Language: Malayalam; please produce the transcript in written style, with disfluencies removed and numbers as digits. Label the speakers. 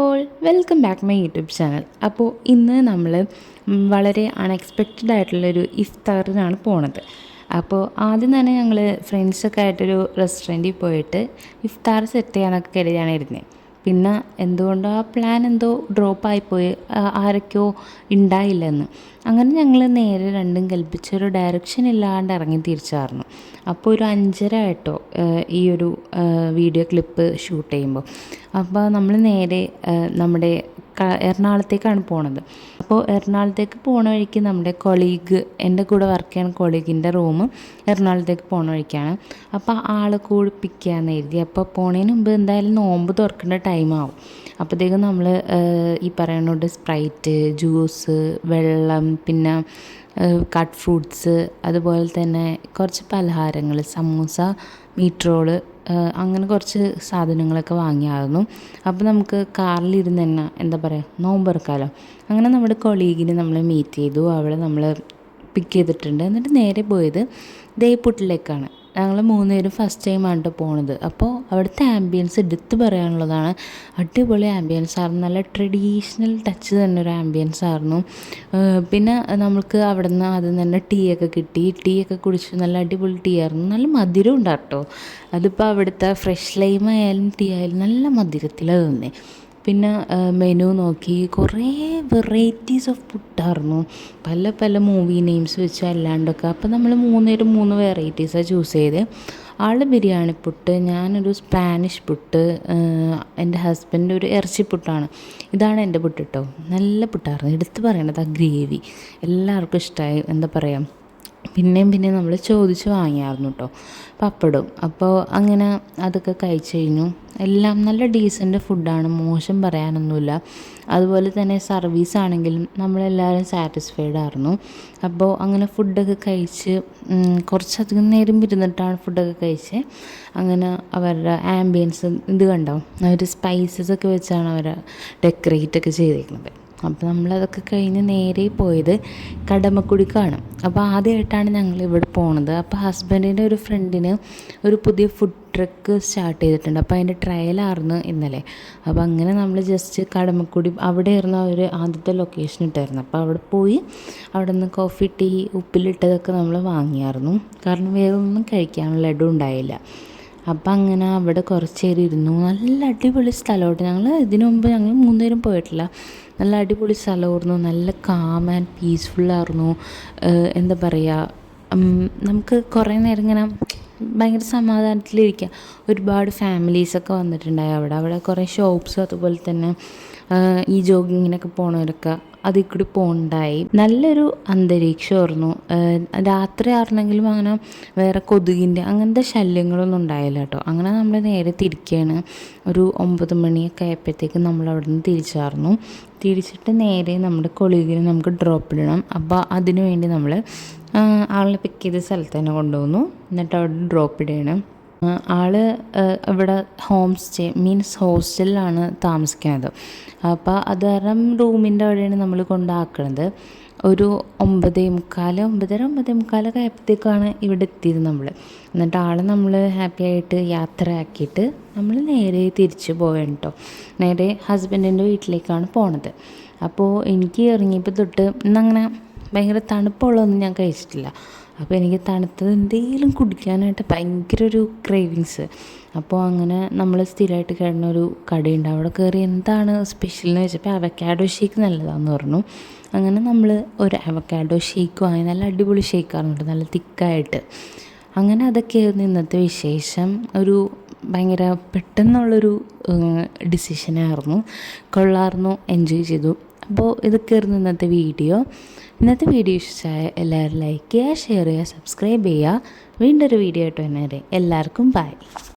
Speaker 1: All welcome back my YouTube channel. അപ്പോൾ ഇന്ന് നമ്മൾ വളരെ അൺഎക്സ്പെക്റ്റഡ് ആയിട്ടുള്ളൊരു ഇഫ്താറിനാണ് പോണത്. അപ്പോൾ ആദ്യം തന്നെ ഞങ്ങൾ ഫ്രണ്ട്സൊക്കെ ആയിട്ടൊരു റെസ്റ്റോറൻറ്റിൽ പോയിട്ട് ഇഫ്താർ സെറ്റ് ചെയ്യാനൊക്കെ കരുതിയാണ് ഇരുന്നത്. പിന്നെ എന്തുകൊണ്ടോ ആ പ്ലാൻ എന്തോ ഡ്രോപ്പായിപ്പോയി, ആരൊക്കെയോ ഉണ്ടായില്ലെന്ന്. അങ്ങനെ ഞങ്ങൾ നേരെ രണ്ടും കൽപ്പിച്ചൊരു ഡയറക്ഷൻ ഇല്ലാണ്ട് ഇറങ്ങി തിരിച്ചായിരുന്നു. അപ്പോൾ ഒരു 5:30 ആയിട്ടോ ഈ ഒരു വീഡിയോ ക്ലിപ്പ് ഷൂട്ട് ചെയ്യുമ്പോൾ. അപ്പോൾ നമ്മൾ നേരെ നമ്മുടെ എറണാകുളത്തേക്കാണ് പോണത്. അപ്പോൾ എറണാകുളത്തേക്ക് പോണ വഴിക്ക് നമ്മുടെ കൊളീഗ്, എൻ്റെ കൂടെ വർക്ക് ചെയ്യുന്ന കൊളീഗിൻ്റെ റൂം എറണാകുളത്തേക്ക് പോണ വഴിക്കാണ്. അപ്പോൾ ആളെ കൂടി പിക്ക് ചെയ്യാമെന്ന് എഴുതി. അപ്പോൾ പോണതിന് മുമ്പ് എന്തായാലും നോമ്പ് തുറക്കേണ്ട ടൈമാവും. അപ്പോഴത്തേക്കും നമ്മൾ ഈ പറയുന്നത് സ്പ്രൈറ്റ്, ജ്യൂസ്, വെള്ളം, പിന്നെ കട്ട് ഫ്രൂട്ട്സ്, അതുപോലെ തന്നെ കുറച്ച് പലഹാരങ്ങൾ, സമൂസ, മീറ്റ് റോള്, അങ്ങനെ കുറച്ച് സാധനങ്ങളൊക്കെ വാങ്ങിയായിരുന്നു. അപ്പോൾ നമുക്ക് കാറിലിരുന്ന് തന്നെ എന്താ പറയുക, നോമ്പെറുക്കാമല്ലോ. അങ്ങനെ നമ്മുടെ കൊളീഗിനെ നമ്മൾ മീറ്റ് ചെയ്തു. അവളെ നമ്മൾ പിക്ക് ചെയ്തിട്ടുണ്ട്. എന്നിട്ട് നേരെ പോയത് ദേപ്പുട്ടിലേക്കാണ്. ഞങ്ങൾ 3 പേരും ഫസ്റ്റ് ടൈമാണ് പോണത്. അപ്പോൾ അവിടുത്തെ ആംബിയൻസ് എടുത്ത് പറയാനുള്ളതാണ്. അടിപൊളി ആംബിയൻസ് ആയിരുന്നു. നല്ല ട്രഡീഷണൽ ടച്ച് തന്നെ ഒരു ആംബിയൻസ് ആയിരുന്നു. പിന്നെ നമുക്ക് അവിടെ നിന്ന് ആദ്യം തന്നെ ടീ ഒക്കെ കിട്ടി. ടീ ഒക്കെ കുടിച്ചു. നല്ല അടിപൊളി ടീ ആയിരുന്നു. നല്ല മധുരം ഉണ്ട് കേട്ടോ. അതിപ്പോൾ അവിടുത്തെ ഫ്രഷ് ലൈം ആയാലും ടീ ആയാലും നല്ല മധുരത്തിലാണ് തന്നെ. പിന്നെ മെനു നോക്കി, കുറേ വെറൈറ്റീസ് ഓഫ് ഫുഡായിരുന്നു. പല പല മൂവി നെയിംസ് വെച്ച് അല്ലാണ്ടൊക്കെ. അപ്പോൾ നമ്മൾ 3 പേരും 3 വെറൈറ്റീസാണ് ചൂസ് ചെയ്ത്. ആൾ ബിരിയാണി പുട്ട്, ഞാനൊരു സ്പാനിഷ് പുട്ട്, എൻ്റെ ഹസ്ബൻഡ് ഒരു ഇറച്ചി പുട്ടാണ്. ഇതാണ് എൻ്റെ പുട്ട് കേട്ടോ. നല്ല പുട്ടായിരുന്നു. എടുത്ത് പറയണത് ആ ഗ്രേവി എല്ലാവർക്കും ഇഷ്ടമായി. എന്താ പറയുക, പിന്നെയും നമ്മൾ ചോദിച്ച് വാങ്ങിയായിരുന്നു കേട്ടോ പപ്പടും. അപ്പോൾ അങ്ങനെ അതൊക്കെ കഴിച്ച് കഴിഞ്ഞു. എല്ലാം നല്ല ഡീസൻറ്റ് ഫുഡാണ്, മോശം പറയാനൊന്നുമില്ല. അതുപോലെ തന്നെ സർവീസ് ആണെങ്കിലും നമ്മളെല്ലാവരും സാറ്റിസ്ഫൈഡ് ആയിരുന്നു. അപ്പോൾ അങ്ങനെ ഫുഡൊക്കെ കഴിച്ച് കുറച്ചധികം നേരം ഇരുന്നിട്ടാണ് ഫുഡൊക്കെ കഴിച്ച്. അങ്ങനെ അവരുടെ ആംബിയൻസ് ഇത് കണ്ടോ, അവർ സ്പൈസസൊക്കെ വെച്ചാണ് അവർ ഡെക്കറേറ്റൊക്കെ ചെയ്തേക്കുന്നത്. അപ്പോൾ നമ്മളതൊക്കെ കഴിഞ്ഞ് നേരെ പോയത് കടമക്കുടിക്കാണ്. അപ്പോൾ ആദ്യമായിട്ടാണ് ഞങ്ങൾ ഇവിടെ പോണത്. അപ്പോൾ ഹസ്ബൻഡിൻ്റെ ഒരു ഫ്രണ്ടിന് ഒരു പുതിയ ഫുഡ് ട്രക്ക് സ്റ്റാർട്ട് ചെയ്തിട്ടുണ്ട്. അപ്പോൾ അതിൻ്റെ ട്രയലായിരുന്നു ഇന്നലെ. അപ്പോൾ അങ്ങനെ നമ്മൾ ജസ്റ്റ് കടമക്കുടി അവിടെയായിരുന്നു അവർ ആദ്യത്തെ ലൊക്കേഷൻ ഇട്ടായിരുന്നു. അപ്പോൾ അവിടെ പോയി അവിടെ നിന്ന് കോഫി, ടീ, ഉപ്പിലിട്ടതൊക്കെ നമ്മൾ വാങ്ങിയായിരുന്നു. കാരണം വേറെ ഒന്നും കഴിക്കാനുള്ള ഇടം ഉണ്ടായില്ല. അപ്പം അങ്ങനെ അവിടെ കുറച്ച് നേരം ഇരുന്നു. നല്ല അടിപൊളി സ്ഥലമായിട്ട്. ഞങ്ങൾ ഇതിനു മുമ്പ് ഞങ്ങൾ 3 പേരും പോയിട്ടില്ല. നല്ല അടിപൊളി സ്ഥലമായിരുന്നു. നല്ല കാം ആൻഡ് പീസ്ഫുള്ളായിരുന്നു. എന്താ പറയുക, നമുക്ക് കുറേ നേരം ഇങ്ങനെ ഭയങ്കര സമാധാനത്തിലിരിക്കുക. ഒരുപാട് ഫാമിലീസൊക്കെ വന്നിട്ടുണ്ടായി അവിടെ കുറേ ഷോപ്സും അതുപോലെ തന്നെ ഈ ജോഗിങ്ങിനൊക്കെ പോണവരൊക്കെ അതിൽ കൂടി പോകണ്ടായി. നല്ലൊരു അന്തരീക്ഷമായിരുന്നു. രാത്രി ആയിരുന്നെങ്കിലും അങ്ങനെ വേറെ കൊതുകിൻ്റെ അങ്ങനത്തെ ശല്യങ്ങളൊന്നും ഉണ്ടായില്ല കേട്ടോ. അങ്ങനെ നമ്മൾ നേരെ തിരിക്കുകയാണ്. ഒരു 9 മണിയൊക്കെ ആയപ്പോഴത്തേക്കും നമ്മൾ അവിടെ നിന്ന് തിരിച്ചിട്ട് നേരെ നമ്മുടെ കൊളീഗിനെ നമുക്ക് ഡ്രോപ്പ് ഇടണം. അപ്പോൾ അതിനു വേണ്ടി നമ്മൾ ആളെ പിക്ക് ചെയ്ത സ്ഥലത്ത് തന്നെ കൊണ്ടുവന്നു. എന്നിട്ട് അവിടെ ഡ്രോപ്പ് ഇടണം. ആൾ ഇവിടെ ഹോം സ്റ്റേ മീൻസ് ഹോസ്റ്റലിലാണ് താമസിക്കുന്നത്. അപ്പോൾ അത് കാരണം റൂമിൻ്റെ അവിടെയാണ് നമ്മൾ കൊണ്ടാക്കണത്. ഒരു 9:45 ആയപ്പോഴത്തേക്കാണ് ഇവിടെ എത്തിയത് നമ്മൾ. എന്നിട്ട് ആളെ നമ്മൾ ഹാപ്പി ആയിട്ട് യാത്രയാക്കിയിട്ട് നമ്മൾ നേരെ തിരിച്ച് പോവുകയാണ് കേട്ടോ. നേരെ ഹസ്ബൻഡിൻ്റെ വീട്ടിലേക്കാണ് പോണത്. അപ്പോൾ എനിക്ക് ഇറങ്ങിയപ്പോൾ തൊട്ട് ഇന്നങ്ങനെ ഭയങ്കര തണുപ്പുള്ളതൊന്നും ഞാൻ കഴിച്ചിട്ടില്ല. അപ്പോൾ എനിക്ക് തണുത്തത് എന്തെങ്കിലും കുടിക്കാനായിട്ട് ഭയങ്കര ഒരു ക്രേവിങ്സ്. അപ്പോൾ അങ്ങനെ നമ്മൾ സ്ഥിരമായിട്ട് കിടന്ന ഒരു കടയുണ്ട്. അവിടെ കയറി എന്താണ് സ്പെഷ്യൽ എന്ന് വെച്ചപ്പോൾ അവക്കാഡോ ഷേക്ക് നല്ലതാണെന്ന് പറഞ്ഞു. അങ്ങനെ നമ്മൾ ഒരു അവക്കാഡോ ഷേക്ക് വാങ്ങി. നല്ല അടിപൊളി ഷേക്കായിരുന്നു, നല്ല തിക്കായിട്ട്. അങ്ങനെ അതൊക്കെയായിരുന്നു ഇന്നത്തെ വിശേഷം. ഒരു ഭയങ്കര പെട്ടെന്നുള്ളൊരു ഡിസിഷനായിരുന്നു. കൊള്ളായിരുന്നു, എൻജോയ് ചെയ്തു. അപ്പോൾ ഇതൊക്കെയായിരുന്നു ഇന്നത്തെ വീഡിയോ. ഇഷ്ടമായ എല്ലാവരും ലൈക്ക് ചെയ്യുക, ഷെയർ ചെയ്യുക, സബ്സ്ക്രൈബ് ചെയ്യുക. വീണ്ടും ഒരു വീഡിയോ ആയിട്ട് വന്നേരെ. എല്ലാവർക്കും ബൈ.